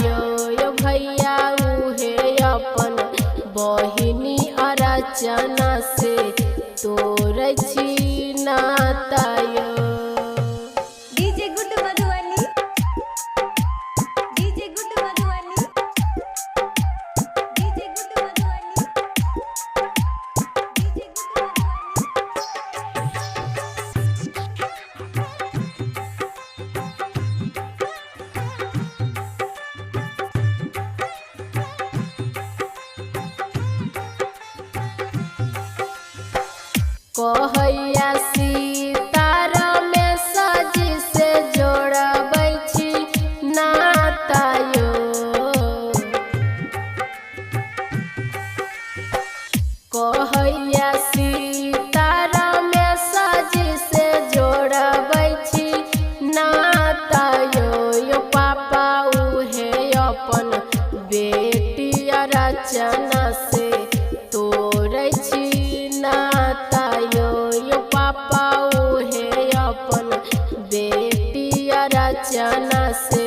यो भैया उहे अपन बहिनी अर्चना से तोरै छी नाता यो। DJ good Madhubani, DJ good Madhubani, DJ good Madhubani, DJ good कहैया सीताराम सजी से जोड़बै छी नाता यो। कहैया सीताराम सजी से जोड़बै छी नाता यो पापा उहे अपन बेटी अर्चना से तोरै छी नाता यो पापा उहे अपन बेटी अर्चना से